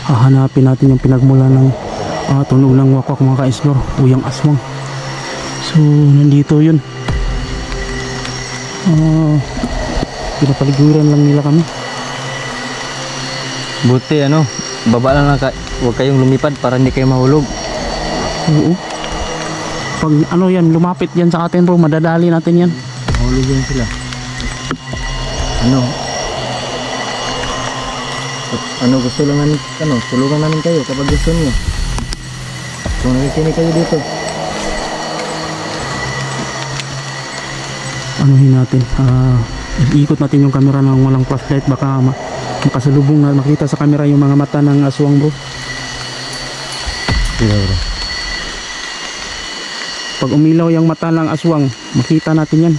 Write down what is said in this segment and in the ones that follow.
Hahanapin natin yung pinagmula ng tunog ng wakwak mga ka-explore, o yung aswang. So nandito yun. Pinapaliguran lang nila kami. Buti ano, baba lang huwag kayong lumipad para hindi kayo mahulog. Oo. Pag ano yan, lumapit yan sa atin bro, madadali natin yan. Mahulog yan sila. Ano gusto lang namin, tulungan namin kayo kapag gusto niyo. Kung nakikinig kayo dito. Anuhin natin, ikot natin yung camera ng walang flashlight, baka makasalubong na makita sa camera yung mga mata ng aswang bro. Sige bro. Pag umilaw yung mata ng aswang, makita natin yan.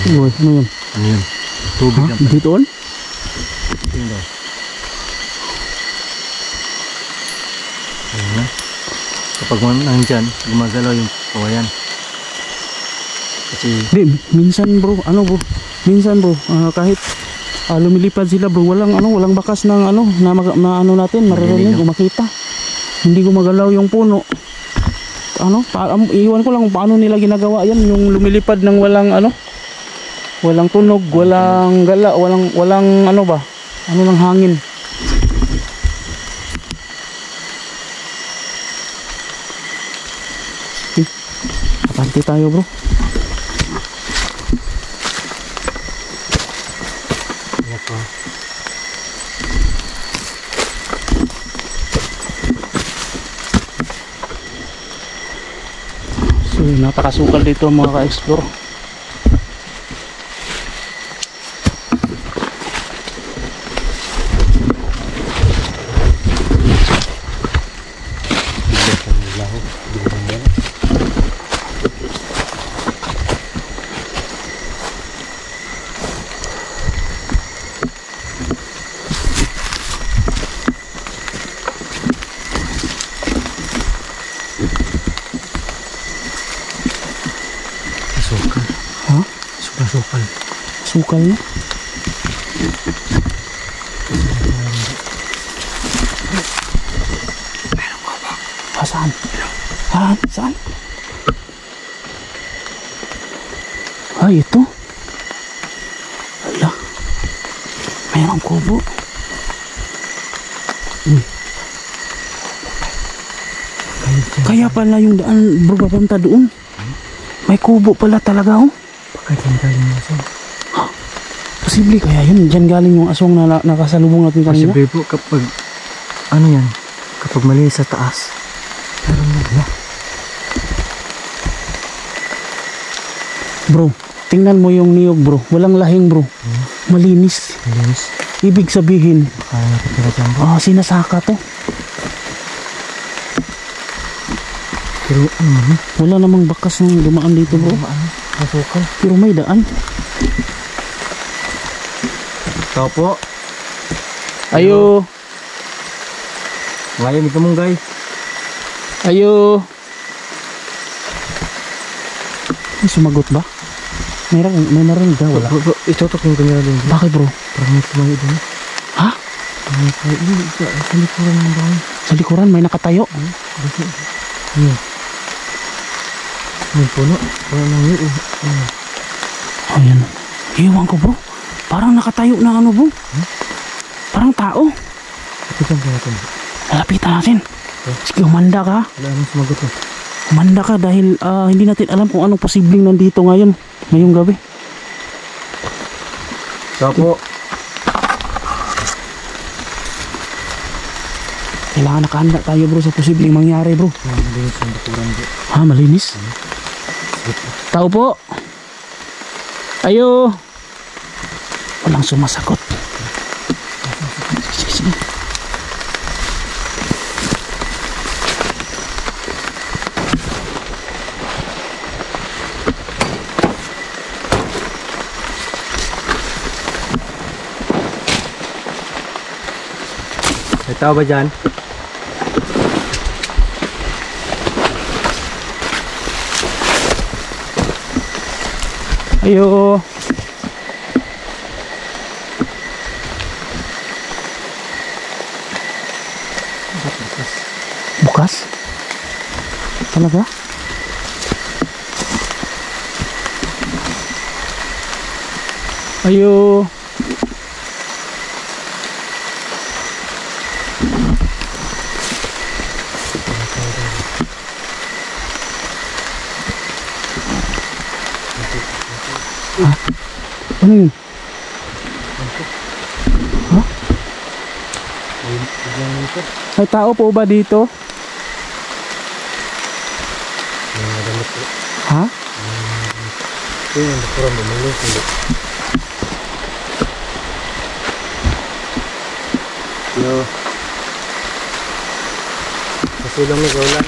Uy, ano yun? Ano yun? Tubig na pa. Dito on? Tingin daw. Ayan na. Kapag nandyan, gumagalaw yung kawayan. Kasi Minsan bro, minsan bro, kahit lumilipad sila bro, walang bakas ng na natin, maririnig o makita. Hindi gumagalaw yung puno. Iwan ko lang kung paano nila ginagawa yan, yung lumilipad ng walang tunog, walang gala, walang lang hangin. Okay, kapante tayo bro. So napakasukal dito mga ka-explore. Sukal na. Saan? Saan? Ay, ito. Hala. Mayroong kubo. Kaya pala yung daan bro papunta doon. May kubo pala talaga oh. bakit yan galing yung aswang? Posible kaya yun, dyan galing yung aswang na nakasalubong natin kanina. Posible po kapag kapag mali sa taas, meron na. Bro, tingnan mo yung niyog bro, walang lahing bro. Malinis. Ibig sabihin Kaya nakitira dyan bro. Sinasaka to. Pero wala namang bakas ng dumaan dito bro. Masukal. Pero may daan. Tao po. Ayo. Ngayon ito mong guys. Ayo. May sumagot ba? May narinig ba? Wala. Bro, itutok yung camera doon. Bakit bro? Parang may tumayo doon. Ha? Sa likuran ng bahay. Sa likuran may nakatayo. May puno. Parang nangyay. Ayan. Iwan ko bro. Parang nakatayo na bro. Parang tao. Lapitan po natin. Lalapitan natin. Sige, humanda ka. Wala nang sumagot eh. Humanda ka dahil hindi natin alam kung anong posibleng nandito ngayong gabi. Tao po. Kailangan nakahanda tayo bro sa posibleng mangyari bro. Malinis ang likuran bro. Malinis? Tao po. Ayo. Walang sumasagot. Sige. May tao ba dyan? Ayo. Bukas? Talaga? Ayo. Ano yun? Ha? May tao po ba dito? Ha? Yo. Pasilong ni Golan.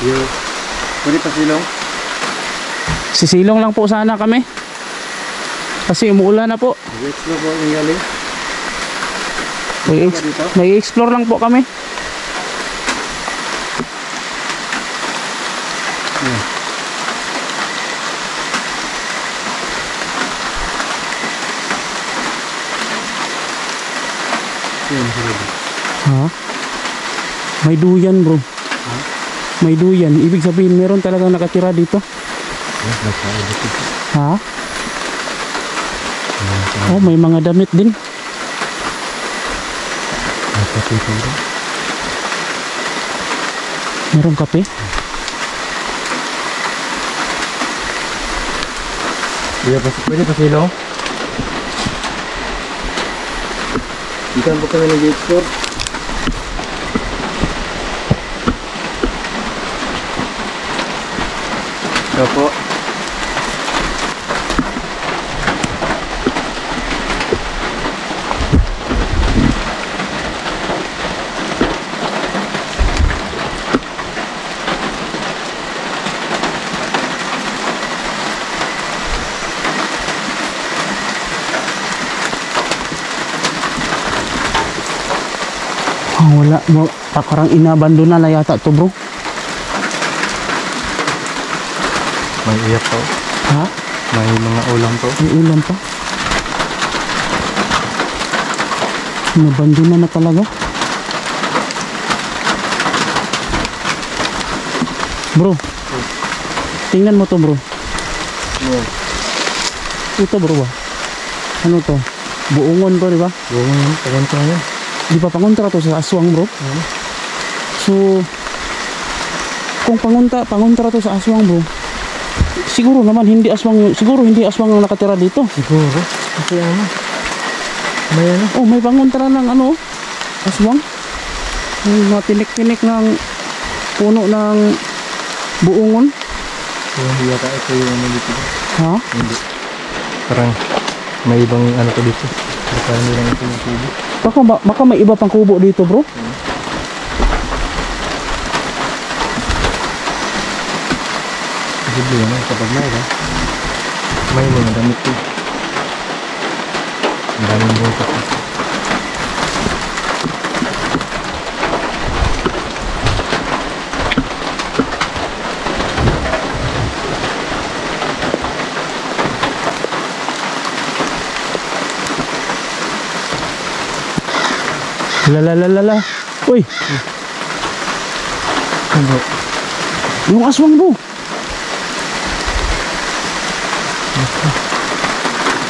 Yo. Pwede pasilong? Sisilong lang po sana kami. Kasi umuulan na po. Nag-explore po ang galing. Nag-explore lang po kami. Ha? May duyan bro. Ha? May duyan. Ibig sabihin meron talagang nakatira dito. Ha? Oh, may mga damit din. Merong kape? Pwede pasilong? Ikan po kami nag-explore. Opo. Wala. Parang inabandona na yata to bro. May iyak po. Ha? May mga ulam po. May ulam pa. Inabandona na talaga. Bro. Tingnan mo to bro. Ito bro ba? Ano to? Buungon to diba? Buungon. Pagunta yan. Di ba pangunta to sa aswang bro? So kung pangunta to sa aswang bro, siguro naman hindi aswang ang nakatira dito. Siguro. Kasi ano? May ano? Oh, may pangunta ng ano, aswang. Yung mga tinik-tinik ng puno ng buungon. Hindi yata ito yung ano dito. Ha? Hindi. Parang may ibang ano ko dito. Parang hindi lang ito yung kubo. Baka may iba pang kubo dito bro. Posible yan kapag may mga damit ko. Ang daming bungkot. Lalalala. Uy. Ano? Yung aswang bro.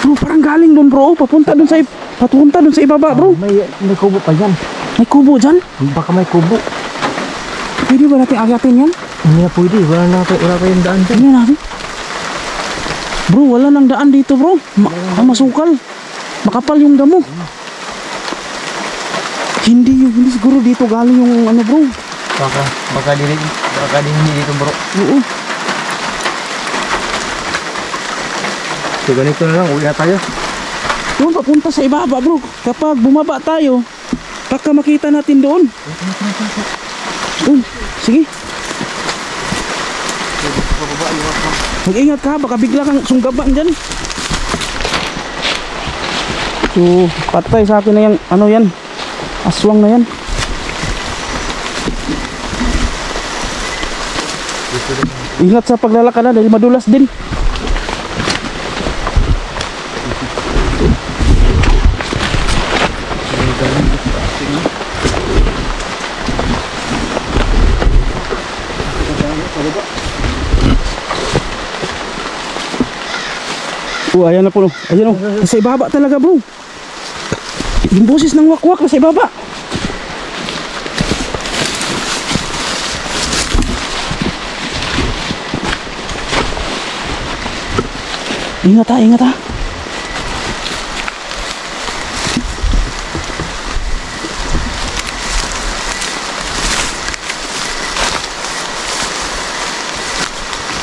Bro, parang galing doon bro. Papunta doon sa ibaba bro. May kubo pa dyan. May kubo dyan. Baka may kubo. Pwede ba natin agatin yan? Hindi na pwede. Wala pa yung daan dyan. Tingnan natin. Bro, wala nang daan dito bro. Masukal. Makapal yung damo. Hindi siguro dito galing yung ano bro. Baka din hindi dito bro. Oo. So ganito na lang, uwi na tayo. Doon papunta sa ibaba bro. Kapag bumaba tayo, baka makita natin doon. Sige. Mag-ingat ka, baka bigla kang sunggaban dyan. So, patay sa akin na yung ano yan. Aswang na yan. Ingat sa paglalakad na dahil madulas din. Ayan na po. Ayan o. Nasa ibaba talaga bro. Yung boses ng wakwak nasa ibaba. Ingat ha, ingat ha.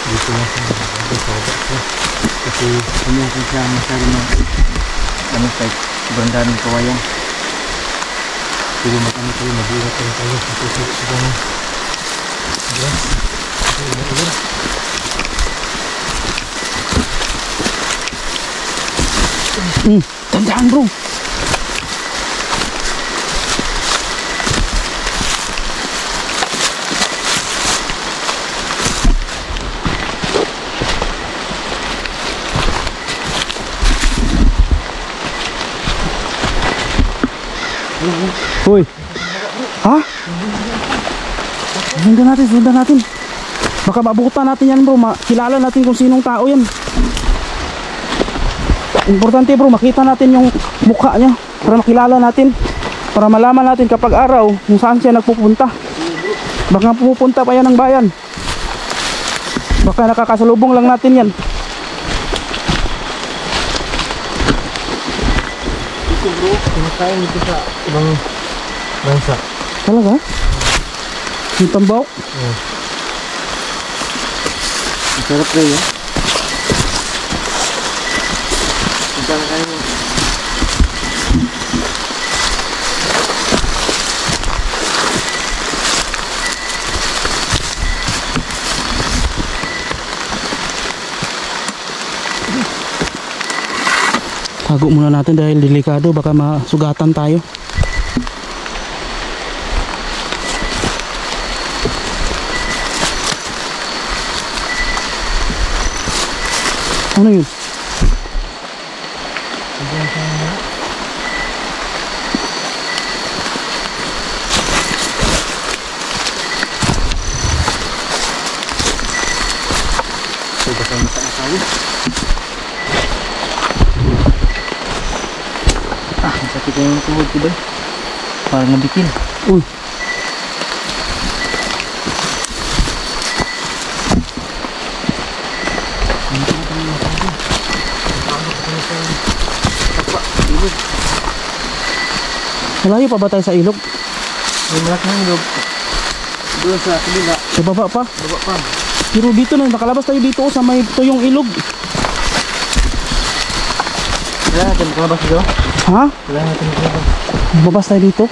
Dito lang sa kasi hindi natin siya masyado na ano kahit sobrang daming kawayan. Pero makano tayo, mabuhat tayo kasi sobrang grass. Kasi ulan. Tandaan bro. Hoy. Ha? Sundan natin. Baka mabukutan natin yan bro. Makilala natin kung sinong tao yan. Importante bro, makita natin yung mukha niya para makilala natin, para malaman natin kapag araw kung saan siya nagpupunta. Baka pumupunta pa yan ng bayan. Baka nakakasalubong lang natin yan. Ito bro, kumakain dito sa ibang bansa. Talaga? Yung tambak? Oo. Ang sarap rin yun. Saan kayo? Tago muna natin dahil delikado, baka masugatan tayo. Ano yun? Masakit yung tuhod ko ba? Parang nabikin. Uy. Malayo pa ba tayo sa ilog? May malaki ng ilog. Doon sa kabila. Sa baba pa? Baba pa. Pero dito na, nakalabas tayo dito sa may tuyong ilog. Kailangan natin makalabas dito. Ha? Kailangan natin makalabas. Babas tayo dito?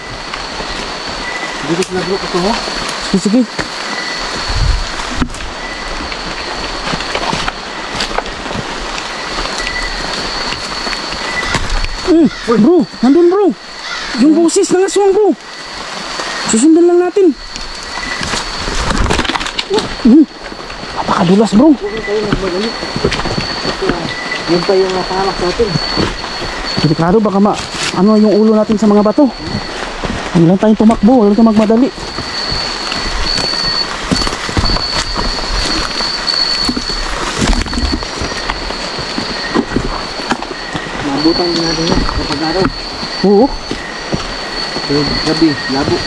Dito sila bro, ito mo. Sige, sige. Bro, nandun bro. Yung boses ng aswang bro. Susundan lang natin. Napakadulas bro. Huwag tayo nagmadali. Yun pa yung napahalak sa atin. Delikado, baka ano yung ulo natin sa mga bato. Huwag lang tayong tumakbo, huwag lang tayong magmadali. Mabutan din natin yan kapag araw. Oo. Pero gabi, labo.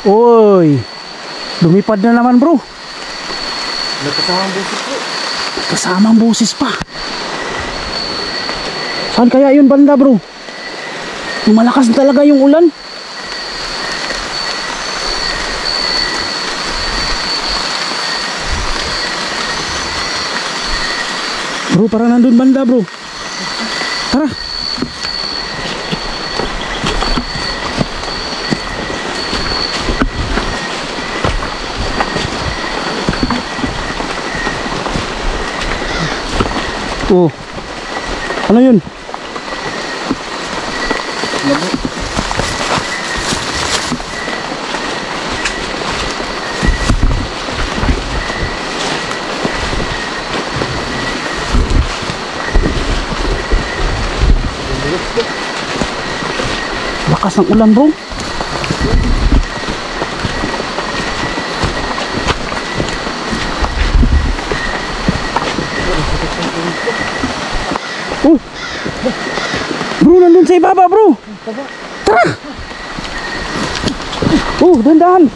Oy. Lumipad na naman bro. Nagkasamang busit po. Kasamang boses pa. Saan kaya yun banda bro? Malakas talaga yung ulan. Bro, parang nandun banda bro. Tara. Oh. Ano yun? Labo. Lakas ng ulan, bro. Oh. Bro, nandun sa ibaba, bro. Tara. Oh, dandahan.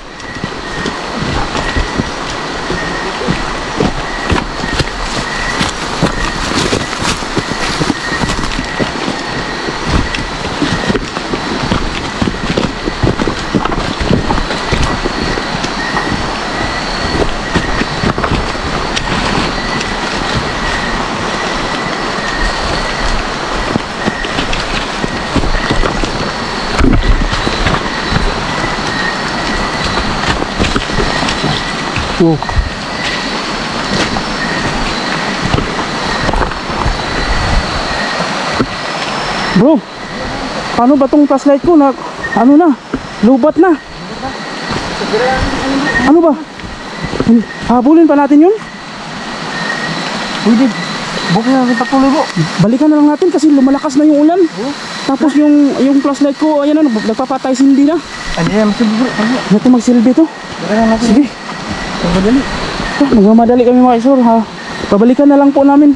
Oh. Bro, paano ba tong flashlight ko na ano na, lubat na? Ano ba? Habulin pa natin yun? Pwede. Bukay na kita tuloy po. Balikan na lang natin kasi lumalakas na yung ulan. Tapos yung flashlight ko, ayan na, nagpapatay silbi na. Ano yan, masilbi bro. Ano ito magsilbi to? Bukay na natin. Sige. Ang madali. Nagmamadali kami mga isor ha. Babalikan na lang po namin.